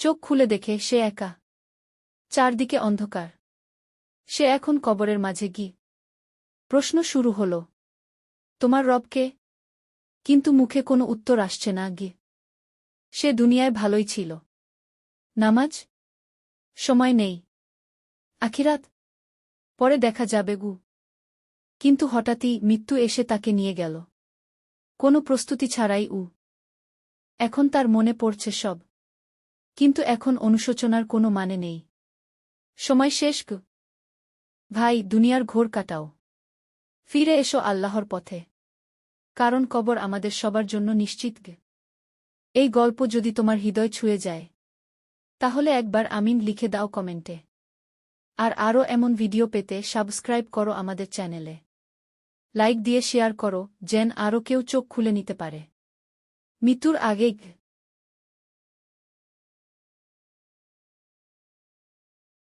চোখ খুলে দেখে সে একা। চারদিকে অন্ধকার। সে এখন কবরের মাঝে গি। প্রশ্ন শুরু হল, তোমার রবকে? কিন্তু মুখে কোনো উত্তর আসছে না গি। সে দুনিয়ায় ভালোই ছিল। নামাজ? সময় নেই। আখিরাত? পরে দেখা যাবে গু। কিন্তু হঠাৎই মৃত্যু এসে তাকে নিয়ে গেল। কোনো প্রস্তুতি ছাড়াই এখন তার মনে পড়ছে সব। কিন্তু এখন অনুশোচনার কোনো মানে নেই। সময় শেষ গু। ভাই, দুনিয়ার ঘোর কাটাও। ফিরে এসো আল্লাহর পথে। কারণ কবর আমাদের সবার জন্য নিশ্চিত গে। এই গল্প যদি তোমার হৃদয় ছুঁয়ে যায়, তাহলে একবার আমিন লিখে দাও কমেন্টে। আর আরও এমন ভিডিও পেতে সাবস্ক্রাইব করো আমাদের চ্যানেলে। লাইক দিয়ে শেয়ার করো, যেন আরও কেউ চোখ খুলে নিতে পারে। মৃত্যুর আগে